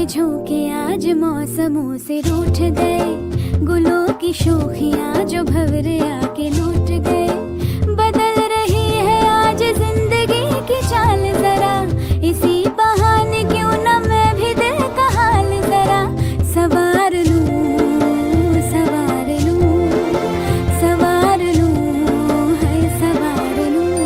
झोंके आज मौसमों से रूठ गए, गुलों की शोखियां जो भंवरे आके लूट गए। बदल रही है आज जिंदगी की चाल जरा, इसी बहाने क्यों न मैं भी दिल का हाल जरा सवार लूं, सवार लूं, सवार लूं, है सवार लूं।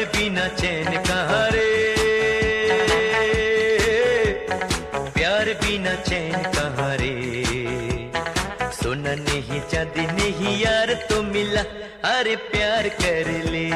बिना चैन कहाँ रे, प्यार बिना चैन कहाँ रे। सोना नहीं चांदी नहीं यार तो मिला, अरे प्यार कर ले।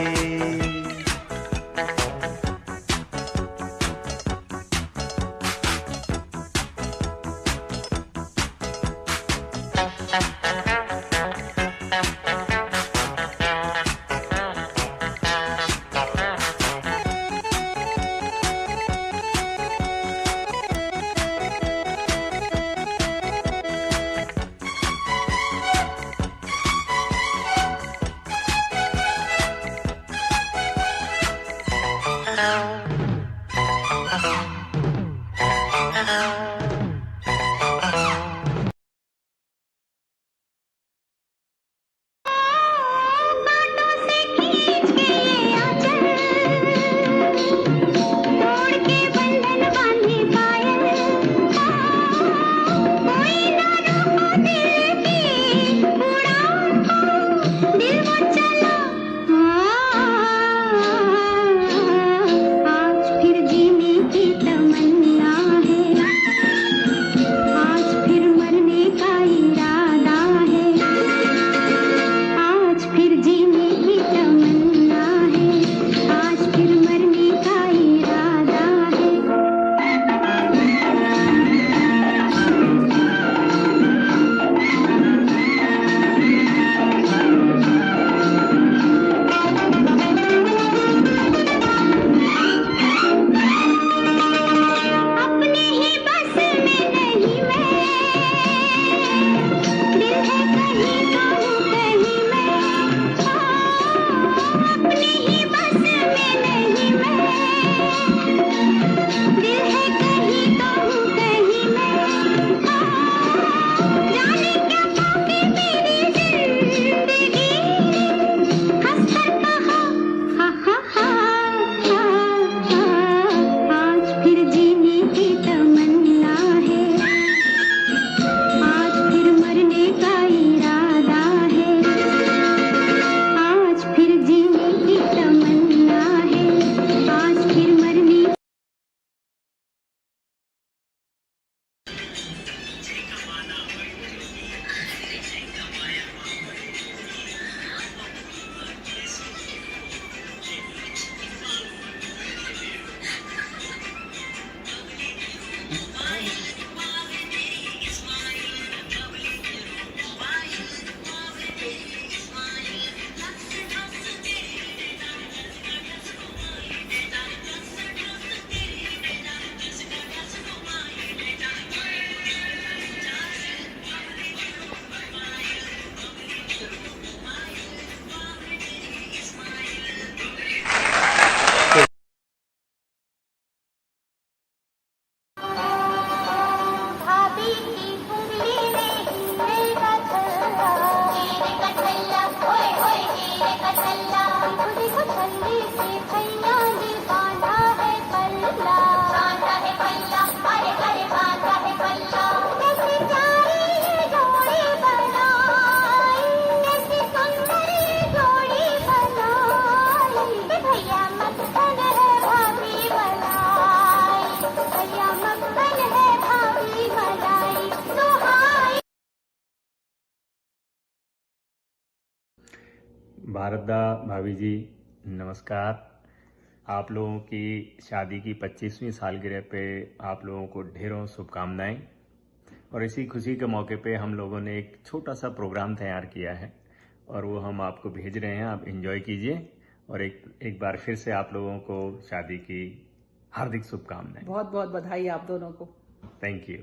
भारदा भाभी जी नमस्कार। आप लोगों की शादी की 25वीं सालगिरह पे आप लोगों को ढेरों शुभकामनाएं। और इसी खुशी के मौके पे हम लोगों ने एक छोटा सा प्रोग्राम तैयार किया है और वो हम आपको भेज रहे हैं, आप एंजॉय कीजिए। और एक बार फिर से आप लोगों को शादी की हार्दिक शुभकामनाएं। बहुत बहुत बधाई आप दोनों को। Thank you.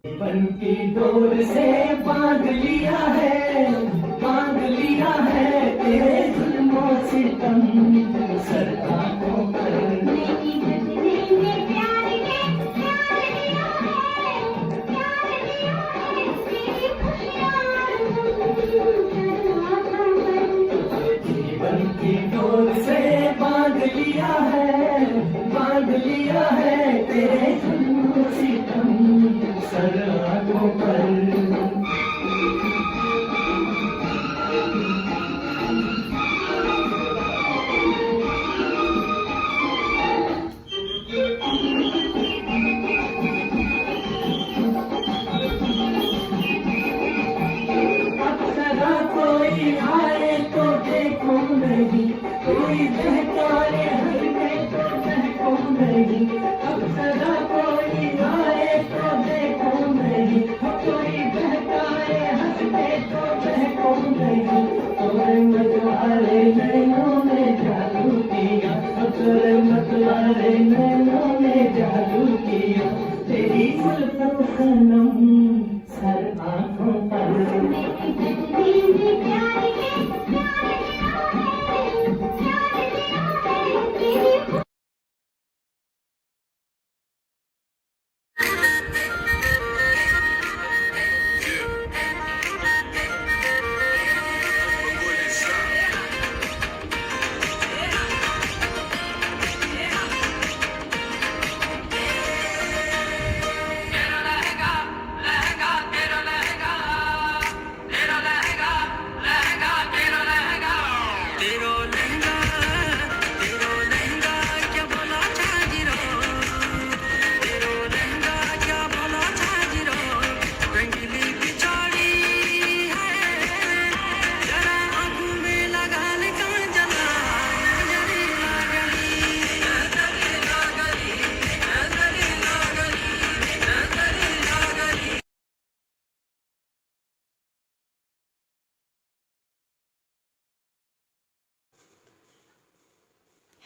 जीवन की डोर से बांध लिया है तेरे जुल्मों से तम सरदारों पर। जीवन की डोर से बांध लिया है तेरे जुल्मों से तम सरदारों पर। अप्सरा कोई आए तो देखो नहीं, कोई बहकाए हंसने तो महको नहीं। अप्सरा कोई आए तो देखो नहीं, कोई बहकाए हंसने तो महको नहीं। तोरे मतवाले नैनों ने जादू किया, तोरे मतवाले नैनों ने जादू किया। तेरी जुल्फों सनम सर आँखों पर।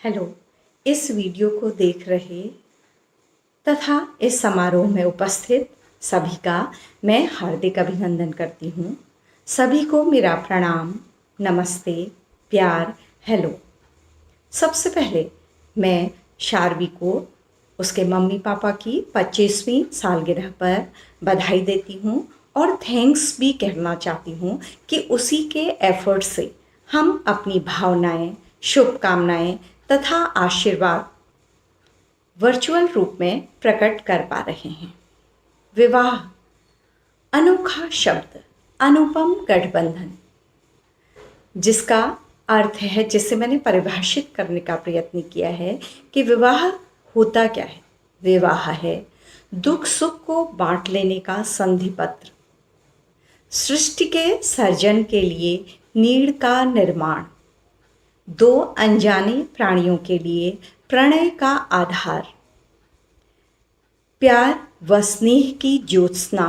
हेलो, इस वीडियो को देख रहे तथा इस समारोह में उपस्थित सभी का मैं हार्दिक अभिनंदन करती हूँ। सभी को मेरा प्रणाम, नमस्ते, प्यार, हेलो। सबसे पहले मैं शार्वी को उसके मम्मी पापा की 25वीं सालगिरह पर बधाई देती हूँ और थैंक्स भी कहना चाहती हूँ कि उसी के एफर्ट से हम अपनी भावनाएं, शुभकामनाएं तथा आशीर्वाद वर्चुअल रूप में प्रकट कर पा रहे हैं। विवाह, अनोखा शब्द, अनुपम गठबंधन, जिसका अर्थ है, जिसे मैंने परिभाषित करने का प्रयत्न किया है कि विवाह होता क्या है। विवाह है दुख सुख को बांट लेने का संधि पत्र, सृष्टि के सर्जन के लिए नीड़ का निर्माण, दो अनजाने प्राणियों के लिए प्रणय का आधार, प्यार व स्नेह की ज्योत्सना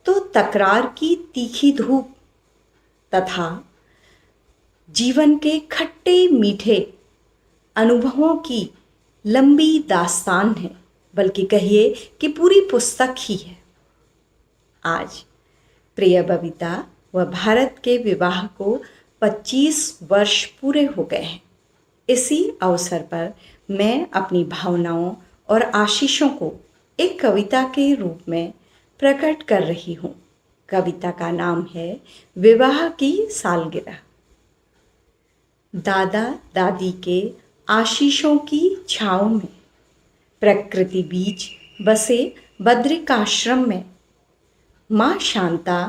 तो तकरार की तीखी धूप तथा जीवन के खट्टे मीठे अनुभवों की लंबी दास्तान है, बल्कि कहिए कि पूरी पुस्तक ही है। आज प्रिय बबीता व भारत के विवाह को 25 वर्ष पूरे हो गए हैं। इसी अवसर पर मैं अपनी भावनाओं और आशीषों को एक कविता के रूप में प्रकट कर रही हूँ। कविता का नाम है विवाह की सालगिरह। दादा दादी के आशीषों की छाँव में प्रकृति बीच बसे बद्रिकाश्रम में, माँ शांता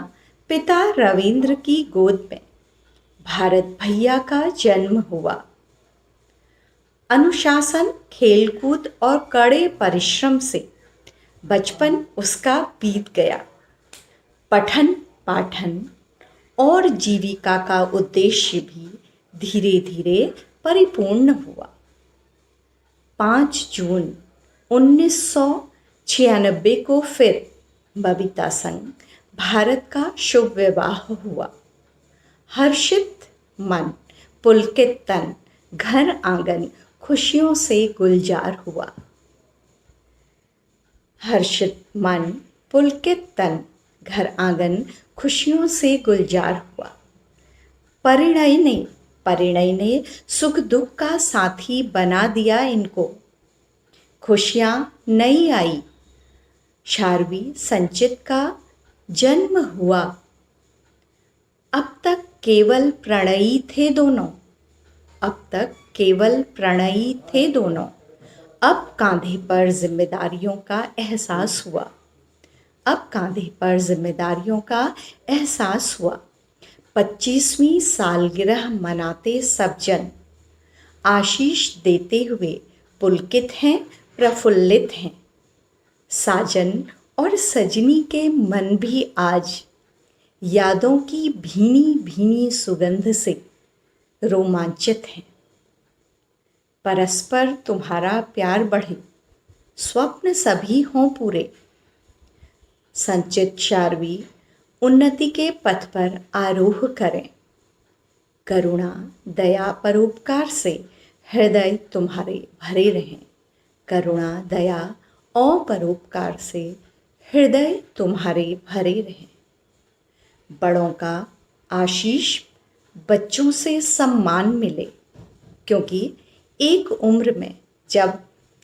पिता रविंद्र की गोद में भारत भैया का जन्म हुआ। अनुशासन, खेलकूद और कड़े परिश्रम से बचपन उसका बीत गया। पठन पाठन और जीविका का उद्देश्य भी धीरे धीरे परिपूर्ण हुआ। 5 जून 1996 को फिर बबीता संग भारत का शुभ विवाह हुआ। हर्षित मन, पुलकित तन, घर आंगन खुशियों से गुलजार हुआ। हर्षित मन, पुलकित तन, घर आंगन खुशियों से गुलजार हुआ। परिणय ने सुख दुख का साथी बना दिया इनको। खुशियाँ नई आई। शार्वी संचित का जन्म हुआ। अब तक केवल प्रणयी थे दोनों। अब कांधे पर जिम्मेदारियों का एहसास हुआ। 25वीं सालगिरह मनाते सब जन आशीष देते हुए पुलकित हैं, प्रफुल्लित हैं। साजन और सजनी के मन भी आज यादों की भीनी भीनी सुगंध से रोमांचित हैं। परस्पर तुम्हारा प्यार बढ़े, स्वप्न सभी हों पूरे। संचित शार्वी उन्नति के पथ पर आरोह करें। करुणा, दया, परोपकार से हृदय तुम्हारे भरे रहें। करुणा, दया और परोपकार से हृदय तुम्हारे भरे रहें। बड़ों का आशीष, बच्चों से सम्मान मिले, क्योंकि एक उम्र में जब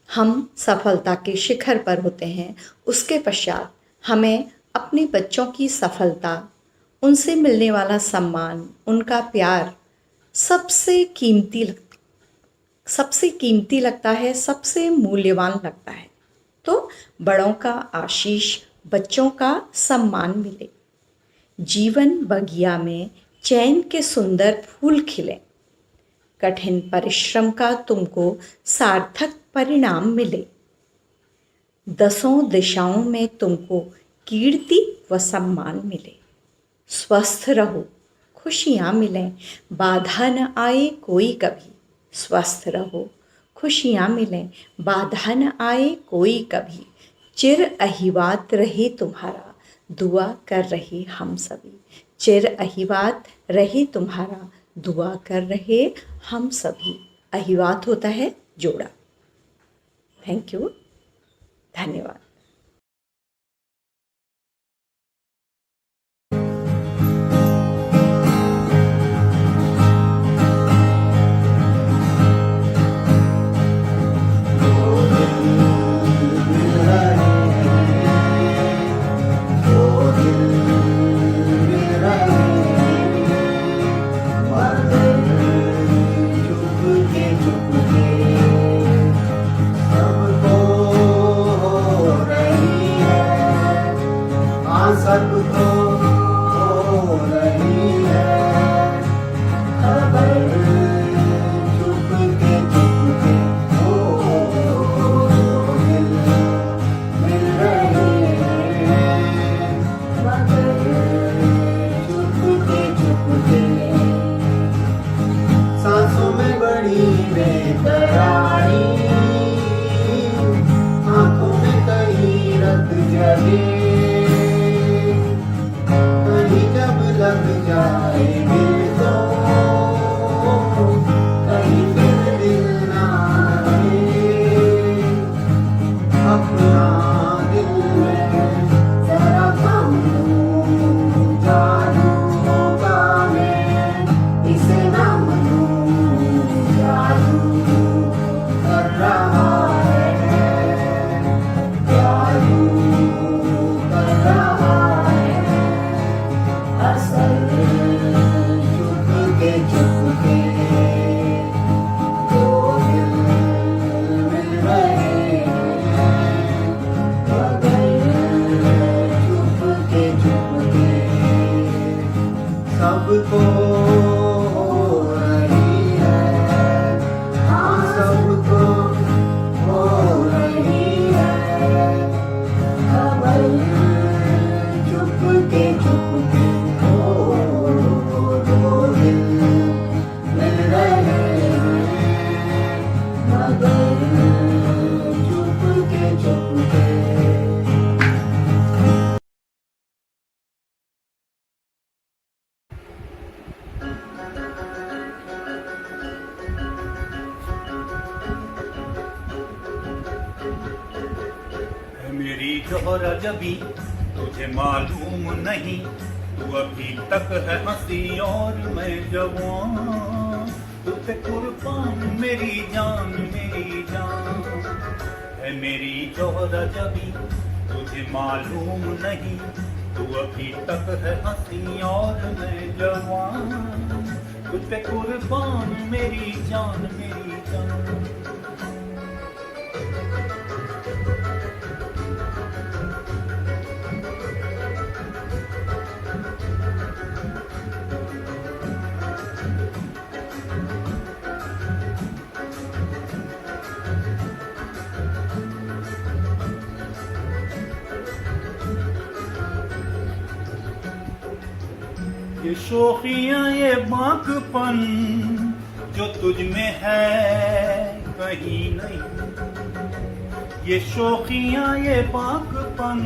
हम सफलता के शिखर पर होते हैं, उसके पश्चात हमें अपने बच्चों की सफलता, उनसे मिलने वाला सम्मान, उनका प्यार सबसे कीमती लगता है, सबसे मूल्यवान लगता है। तो बड़ों का आशीष, बच्चों का सम्मान मिले। जीवन बगिया में चैन के सुंदर फूल खिले। कठिन परिश्रम का तुमको सार्थक परिणाम मिले। 10 दिशाओं में तुमको कीर्ति व सम्मान मिले। स्वस्थ रहो, खुशियाँ मिलें, बाधा न आए कोई कभी। स्वस्थ रहो, खुशियाँ मिलें, बाधा न आए कोई कभी। चिर अहिवात रहे तुम्हारा, दुआ कर रहे हम सभी। चिर अहिवात रहे तुम्हारा, दुआ कर रहे हम सभी। अहिवात होता है जोड़ा। थैंक यू, धन्यवाद। सबको हो रही है खबर, चुपके चुपके हो मिल रही है मगर चुपके चुपके। सांसों में बड़ी बेकरारी, आंखों में कहीं रत जगे। लग जाए दिल तो कहीं फिर दिल ना लगे। अपना दिल में जरा कम जादू का मैं इसे ना मनूं। जादू कर रहा है, जादू कर रहा है। असल चुपके चुपके दो दिल मिल रहे हैं मगर चुपके चुपके। सबको हो रही है, हाँ सबको हो रही है खबर, चुपके चुपके। शोहरा जबी तुझे मालूम नहीं, तू अभी तक है हंसी और मैं जवान, तू पे कुर्बान मेरी जान है मेरी शोहरा जबी तुझे मालूम नहीं, तू अभी तक है हंसी और मैं जवान, तुझ पे कुर्बान मेरी जान ये शोखियाँ ये बांकपन जो तुझ में है कहीं नहीं, ये शोखियाँ ये बांकपन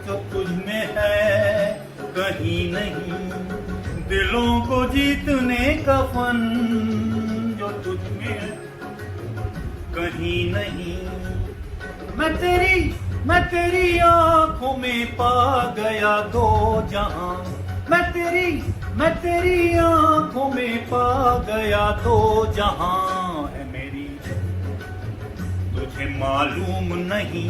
जो तुझ में है कहीं नहीं, दिलों को जीतने का फन जो तुझ में है कहीं नहीं। मैं तेरी आंखों में पा गया दो जहां, मैं तेरी आंखों में पा गया दो जहां है मेरी, तुझे मालूम नहीं,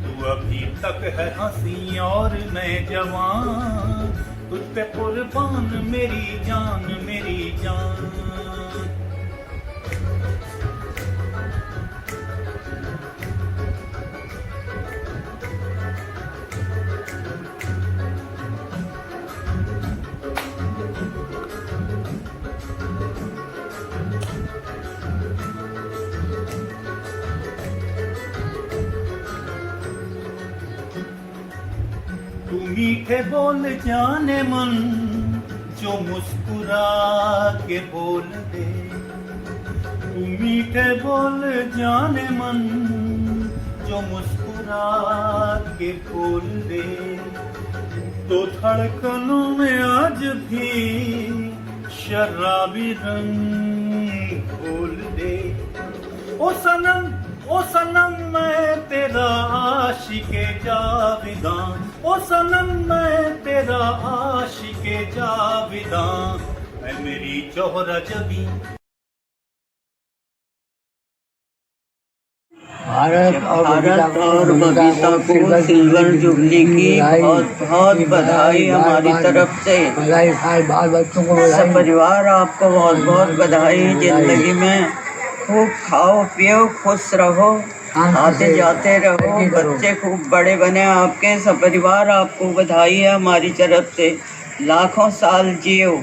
तू अभी तक है हंसी और मैं जवान, तुझ पे कुर्बान मेरी जान तू मीठे बोल जाने मन जो मुस्कुरा के बोल दे, तू मीठे बोल जाने मन जो मुस्कुरा के बोल दे, तो धड़कनों में आज भी शराबी रंग घोल दे। ओ सनम मैं तेरा आशिके जाविदां, ओ सनम मैं तेरा आशिके जाविदां, मैं मेरी शोहरा जबी। भारत और बबीता को सिल्वर जुबली की बहुत बहुत बधाई हमारी तरफ से। सब परिवार आपको बहुत बहुत बधाई। जिंदगी में खूब खाओ पियो खुश रहो, आते जाते रहो, बच्चे खूब बड़े बने आपके। सब परिवार आपको बधाई है हमारी तरफ से। लाखों साल जियो,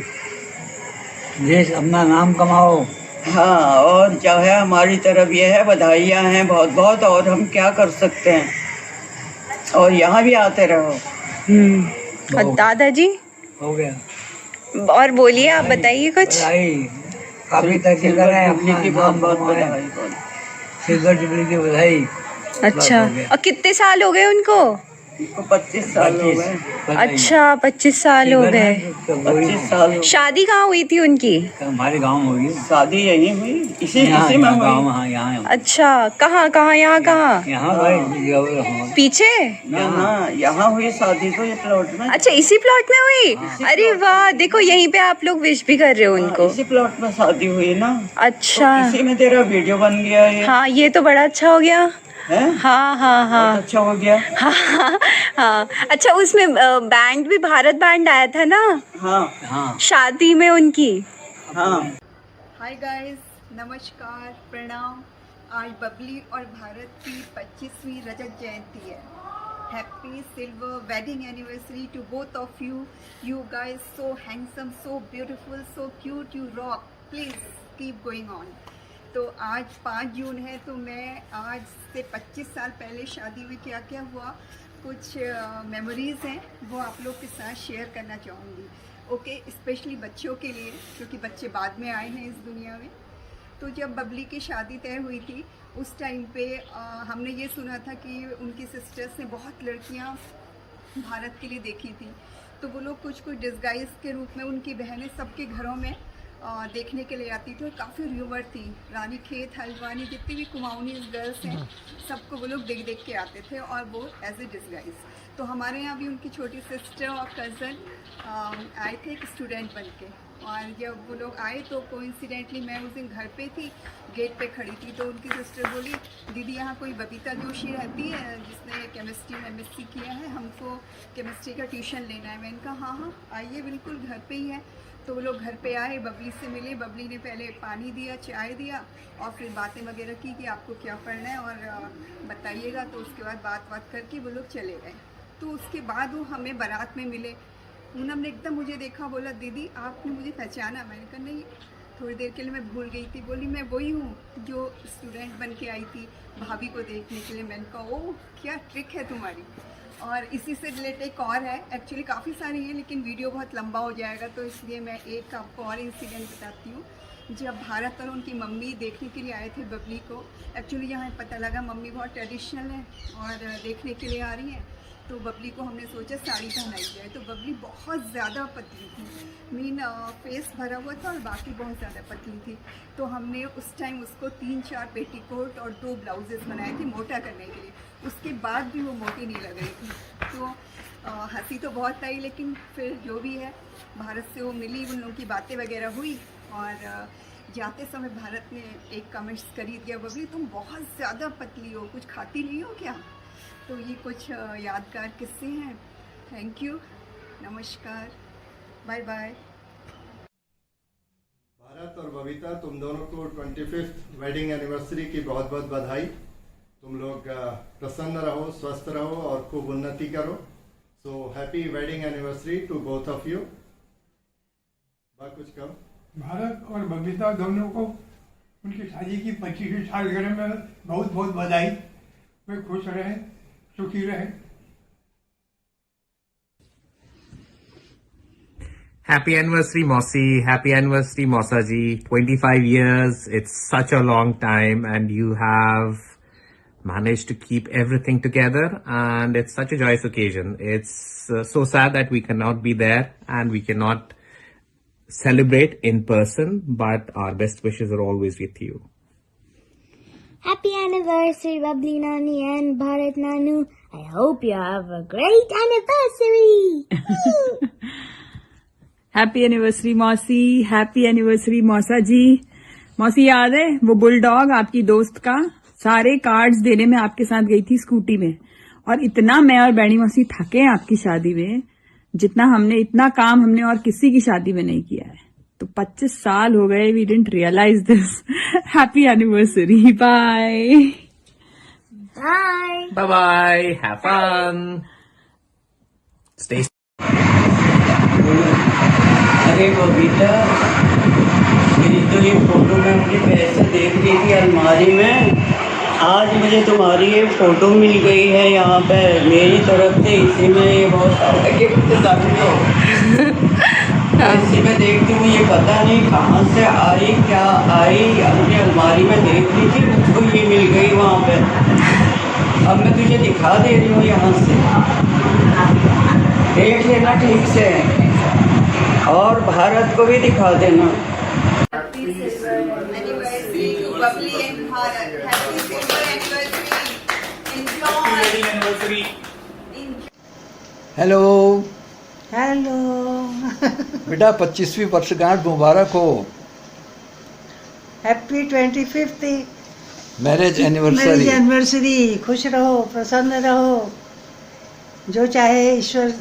देश अपना नाम कमाओ। हाँ, और जो है हमारी तरफ ये है बधाइयाँ हैं बहुत बहुत, और हम क्या कर सकते हैं। और यहाँ भी आते रहो। और दादाजी हो गया। और बोलिए, आप बताइए कुछ। काफी तरक्की कर रहे हैं, अपना की बहुत बहुत बधाई। सिल्वर जुबली की बधाई। अच्छा, और कितने साल हो गए उनको? 25 साल हो गए। अच्छा, 25 साल हो गए। 25 साल। शादी कहाँ हुई थी उनकी? हमारे गांव में हुई शादी, यही हुई, इसी में गाँव। हुई। यहाँ अच्छा, कहाँ यहाँ कहाँ? यहाँ पीछे। यहाँ हुई शादी तो ये प्लॉट में। अच्छा, इसी प्लॉट में हुई? अरे वाह, देखो यहीं पे आप लोग विश भी कर रहे हो उनको। इसी प्लॉट में शादी हुई ना। अच्छा, तो इसी में तेरा वीडियो बन गया ये। हाँ, ये तो बड़ा अच्छा हो गया है? हाँ, अच्छा हो गया। हाँ। अच्छा, उसमें बैंड भी, भारत बैंड आया था ना? हाँ, शादी में उनकी। हाँ। हाय गाइस, नमस्कार, प्रणाम। आज बबली और भारत की 25वीं रजत जयंती है। Happy silver wedding anniversary to both of you. You guys so handsome, so beautiful, so cute, you rock. Please keep going on. तो आज 5 जून है, तो मैं आज से 25 साल पहले शादी में क्या क्या हुआ, कुछ मेमोरीज़ हैं, वो आप लोग के साथ शेयर करना चाहूँगी। ओके, स्पेशली बच्चों के लिए, क्योंकि बच्चे बाद में आए हैं इस दुनिया में। तो जब बबली की शादी तय हुई थी, उस टाइम पे हमने ये सुना था कि उनकी सिस्टर्स ने बहुत लड़कियाँ भारत के लिए देखी थी, तो वो लोग कुछ डिस्गाइज के रूप में, उनकी बहनें सबके घरों में देखने के लिए आती थी और काफ़ी र्यूमर थी। रानी खेत हल्द्वानी जितनी भी कुमाऊनी गर्ल्स हैं सबको वो लोग देख देख के आते थे और वो एज ए डिस्गाइज। तो हमारे यहाँ भी उनकी छोटी सिस्टर और कज़न आए थे एक स्टूडेंट बन के, और जब वो लोग आए तो कोइंसिडेंटली मैं उस दिन घर पे थी, गेट पे खड़ी थी, तो उनकी सिस्टर बोली दीदी यहाँ कोई बबीता जोशी रहती है जिसने केमिस्ट्री में MSc किया है, हमको केमिस्ट्री का ट्यूशन लेना है। मैंने कहा हाँ आइए बिल्कुल घर पे ही है। तो वो लोग घर पे आए, बबली से मिले, बबली ने पहले पानी दिया, चाय दिया और फिर बातें वगैरह की कि आपको क्या पढ़ना है और बताइएगा। तो उसके बाद बात करके वो लोग चले गए। तो उसके बाद वो हमें बारात में मिले। पूनम ने एकदम मुझे देखा, बोला दीदी आपने मुझे पहचाना? मैंने कहा नहीं, थोड़ी देर के लिए मैं भूल गई थी। बोली मैं वही हूँ जो स्टूडेंट बन के आई थी भाभी को देखने के लिए। मैंने कहा ओह क्या ट्रिक है तुम्हारी। और इसी से रिलेटेड एक और है, एक्चुअली काफ़ी सारी हैं लेकिन वीडियो बहुत लंबा हो जाएगा, तो इसलिए मैं एक आपको और इंसिडेंट बताती हूँ। जब भारत और उनकी मम्मी देखने के लिए आए थे बबली को, एक्चुअली यहाँ पता लगा मम्मी बहुत ट्रेडिशनल है और देखने के लिए आ रही हैं, तो बबली को हमने सोचा साड़ी पहनाई जाए। तो बबली बहुत ज़्यादा पतली थी, मीन फेस भरा हुआ था और बाकी बहुत ज़्यादा पतली थी। तो हमने उस टाइम उसको 3-4 पेटीकोट और 2 ब्लाउजेस बनाए थे मोटा करने के लिए। उसके बाद भी वो मोटी नहीं लग रही थी। तो हंसी तो बहुत आई, लेकिन फिर जो भी है भारत से वो मिली, उन लोगों की बातें वगैरह हुई और जाते समय भारत ने एक कमेंट्स करी दिया, बबली तुम बहुत ज़्यादा पतली हो, कुछ खाती नहीं हो क्या? तो ये कुछ यादगार किस्से हैं। थैंक यू, नमस्कार, बाय बाय। भारत और बबीता तुम दोनों को 25th वेडिंग एनिवर्सरी की बहुत बहुत बधाई। तुम लोग प्रसन्न रहो, स्वस्थ रहो और खूब उन्नति करो। So happy wedding anniversary to both of you. कुछ कम। भारत और बबीता दोनों को उनकी शादी की 25वीं सालगिरह में बहुत बहुत बधाई। वे खुश रहें, सुखी रहें। Happy anniversary, Mosi. Happy anniversary, Mosa ji. 25 years. It's such a long time and you have managed to keep everything together and it's such a joyous occasion. It's so sad that we cannot be there and we cannot celebrate in person, but our best wishes are always with you. Happy anniversary, Babli Nani and Bharat Nanu. I hope you have a great anniversary. Happy anniversary मौसी, happy anniversary मौसा जी। मौसी याद है वो bulldog आपकी दोस्त का सारे कार्ड्स देने में आपके साथ गई थी स्कूटी में, और इतना मैं और बैणी मौसी थके हैं आपकी शादी में, इतना काम हमने और किसी की शादी में नहीं किया है। तो 25 साल हो गए, we didn't realize this. Happy anniversary, bye Bye. Bye bye. Have fun. Stay. अरे बबीता, मेरी तो ये फोटो मैं अपनी पैसे देख रही थी अलमारी में, आज मुझे तुम्हारी ये फोटो मिल गई है यहाँ पे मेरी तरफ से। इसी में ये बहुत सारा गिफ्ट हो, इसी में देखती हूँ, ये पता नहीं कहाँ से आई, क्या आई, अपनी अलमारी में देख रही थी, मुझको ये मिल गई वहाँ पे। अब मैं तुझे दिखा दे रही हूँ यहाँ से, देख लेना ठीक से और भारत को भी दिखा देना। Happy silver anniversary to Babli and Bharat. Happy silver anniversary. Hello hello बेटा, 25वीं वर्षगांठ मुबारक हो। Happy 25th marriage marriage anniversary. खुश रहो, प्रसन्न रहो, जो चाहे ईश्वर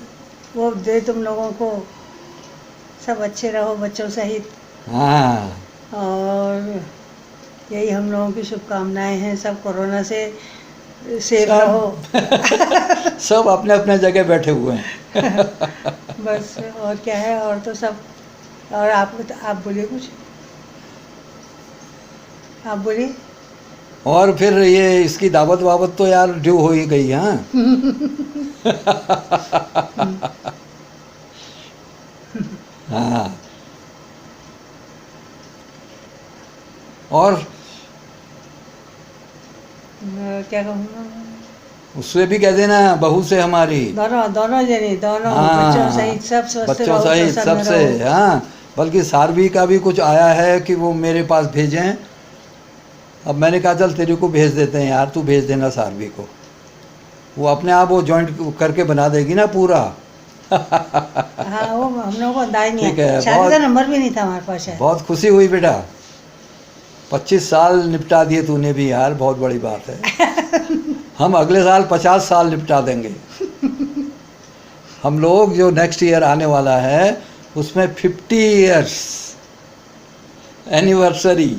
वो दे तुम लोगों को। सब अच्छे रहो बच्चों सहित। हाँ, और यही हम लोगों की शुभकामनाएं हैं। सब कोरोना से सेफ रहो। सब अपने अपने जगह बैठे हुए हैं। बस और क्या है, और तो सब। और आप बोलिए कुछ, आप बोलिए। और फिर ये इसकी दावत वावत तो यार ड्यू हो ही गई। हाँ हाँ, और क्या कहूँ, उससे भी कह देना बहू से हमारी। दोनों जने, दोनों हाँ, बच्चों सहित सब स्वस्थ बच्चों रहो, सहित सबसे। हाँ, बल्कि सारवी का भी कुछ आया है कि वो मेरे पास भेजें। अब मैंने कहा चल तेरे को भेज देते हैं यार, तू भेज देना सारवी को, वो अपने आप वो जॉइंट करके बना देगी ना पूरा। हाँ वो हम लोगों को अंदाज नहीं ठीक है, शादी का नंबर भी नहीं था हमारे पास शायद। बहुत खुशी हुई बेटा, 25 साल निपटा दिए तूने भी यार, बहुत बड़ी बात है। हम अगले साल 50 साल निपटा देंगे। हम लोग जो नेक्स्ट ईयर आने वाला है उसमें 50 इयर्स एनिवर्सरी।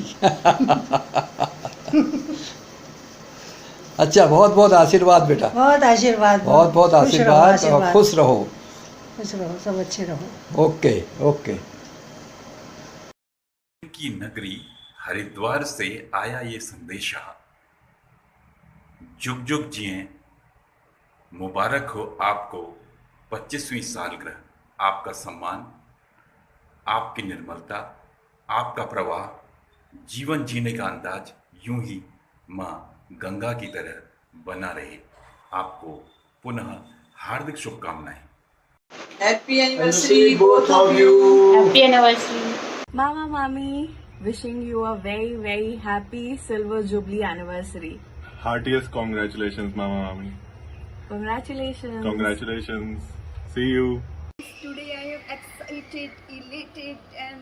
अच्छा, बहुत बहुत आशीर्वाद बेटा, बहुत आशीर्वाद, बहुत बहुत आशीर्वाद, और खुश रहो, खुश रहो, सब अच्छे रहो। Okay okay. की नगरी हरिद्वार से आया ये संदेशा, जुग जुग जिए, मुबारक हो आपको 25वीं सालगिरह। आपका सम्मान, आपकी निर्मलता, आपका प्रवाह, जीवन जीने का अंदाज यूं ही माँ गंगा की तरह बना रहे। आपको पुनः हार्दिक शुभकामनाएं। Happy anniversary both of you. Happy anniversary. Mama, Mami, wishing you a very, very happy Silver Jubilee anniversary. Heartiest congratulations, Mama Mami. Congratulations. Congratulations. See you. Today I am excited, elated and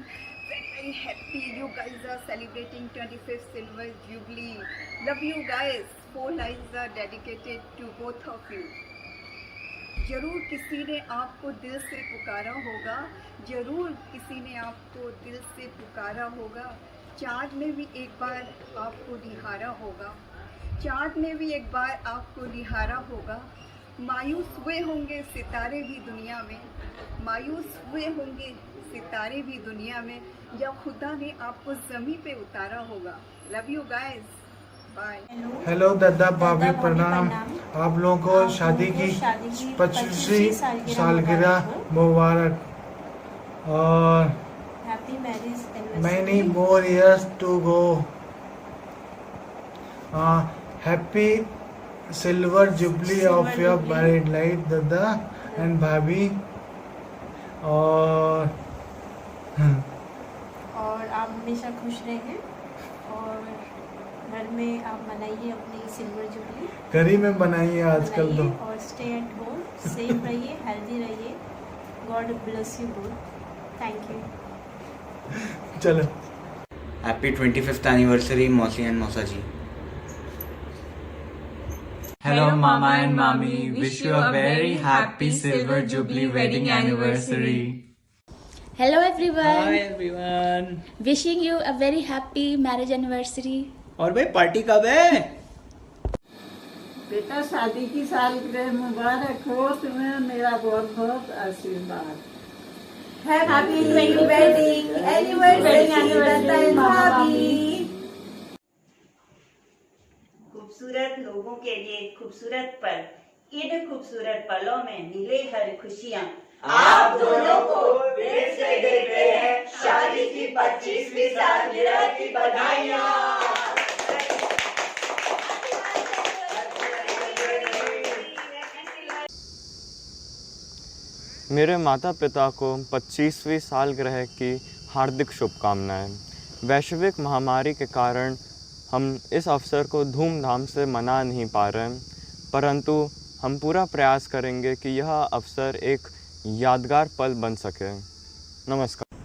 very happy. You guys are celebrating 25th Silver Jubilee. Love you guys. 4 lives are dedicated to both of you. जरूर किसी ने आपको दिल से पुकारा होगा, जरूर किसी ने आपको दिल से पुकारा होगा। चाँद ने भी एक बार आपको निहारा होगा, चाँद ने भी एक बार आपको निहारा होगा। मायूस हुए होंगे सितारे भी दुनिया में, मायूस हुए होंगे सितारे भी दुनिया में, जब खुदा ने आपको ज़मीन पे उतारा होगा। Love you guys, bye. Hello दादा भाभी प्रणाम। आप लोगों को शादी की 25वीं सालगिरह मुबारक और many more years to go. Happy Silver Jubilee of your married life दादा एंड भाभी। और आप हमेशा खुश रहें और घर में आप मनाइए अपनी सिल्वर जुबली। घर ही में बनाइए आजकल तो। और स्टे एट होम, सेफ रहिए, हेल्दी रहिए। God bless you both. Thank you. चलो। हैप्पी 25th एनिवर्सरी मौसी एंड मौसा जी। Hello Mama and Mommy, wish you a very happy Silver Jubilee wedding anniversary. Hello everyone. Hi everyone. Wishing you a very happy marriage anniversary. और भाई party कब है? बेटा शादी की सालगिरह मुबारक हो, तुम्हें मेरा बहुत बहुत आशीर्वाद। Happy 20 wedding anniversary भाभी। खूबसूरत लोगों के लिए खूबसूरत पल, इन खूबसूरत पलों में मिले हर खुशियाँ आप दोनों को दिल से देते हैं शादी की 25वीं सालगिरह की बधाइयाँ। मेरे माता पिता को 25वीं सालगिरह की हार्दिक शुभकामनाएं। वैश्विक महामारी के कारण हम इस अवसर को धूमधाम से मना नहीं पा रहे हैं, परंतु हम पूरा प्रयास करेंगे कि यह अवसर एक यादगार पल बन सके। नमस्कार।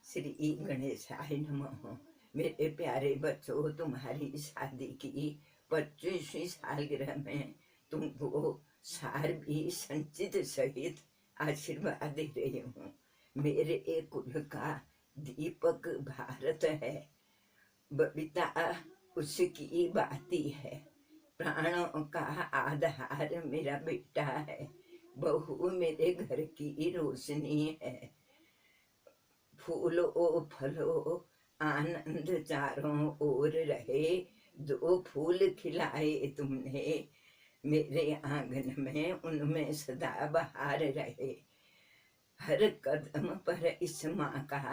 श्री गणेशाय नमः। मेरे प्यारे बच्चों, तुम्हारी शादी की 25वीं सालगिरह में तुमको सारवी संचित सहित आशीर्वाद दे रही हूँ। मेरे कुल का दीपक भारत है, बबीता उसकी बाती है, प्राणों का आधार मेरा बेटा है, बहू मेरे घर की रोशनी है। फूलो फलो आनंद चारों ओर रहे, 2 फूल खिलाए तुमने मेरे आंगन में, उनमें सदा बहार रहे। हर कदम पर इस माँ का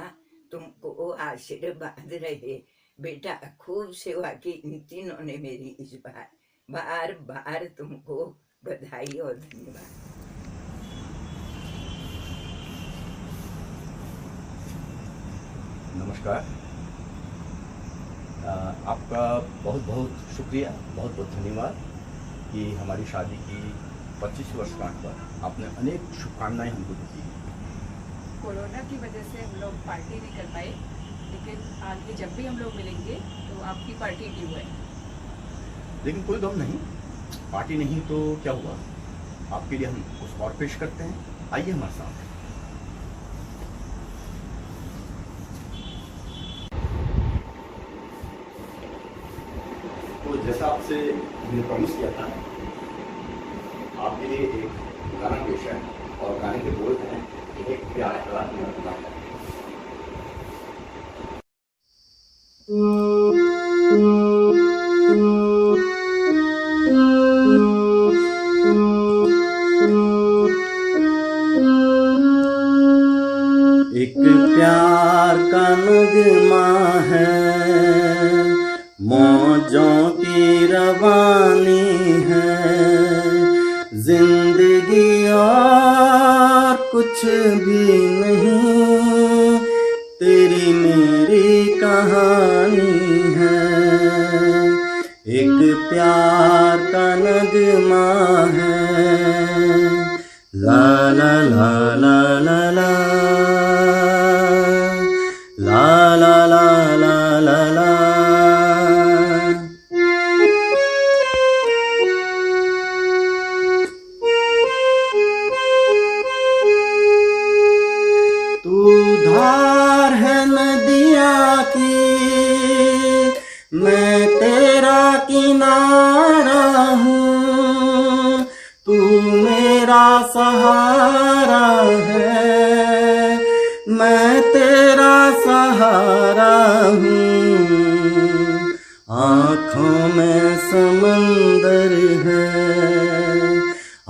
तुमको आशीर्वाद रहे। बेटा खूब सेवा की, इन तीनों ने मेरी इस बार बार तुमको बधाई और धन्यवाद। नमस्कार। आपका बहुत बहुत शुक्रिया, बहुत बहुत धन्यवाद कि हमारी शादी की 25 वर्षगांठ पर आपने अनेक शुभकामनाएं हमको दी। कोरोना की वजह से हम लोग पार्टी नहीं कर पाए, लेकिन आगे जब भी हम लोग मिलेंगे तो आपकी पार्टी ड्यू है। लेकिन कोई गम नहीं, पार्टी नहीं तो क्या हुआ, आपके लिए हम कुछ और पेश करते हैं, आइए हमारे साथ। तो जैसा आपसे मैंने प्रॉमिस किया था, आपके लिए एक गाना पेश है और गाने के बोल हैं एक प्यार का निमंत्रण है। एक प्यार का नगमा है, मौजों की रवानी है, जिंदगी और कुछ भी नहीं, तेरी मेरी कहानी है। एक प्यार का नगमा है, ला ला ला ला ला ला ला ला ला ला ला ला। तू धार है नदिया की, मैं तेरा किनारा हूँ, तू मेरा सहारा है, मैं तेरा सहारा हूँ। आँखों में समंदर है,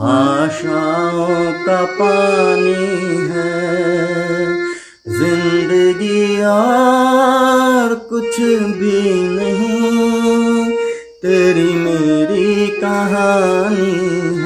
आशाओं का पानी है, जिंदगी और कुछ भी नहीं, तेरी मेरी कहानी है।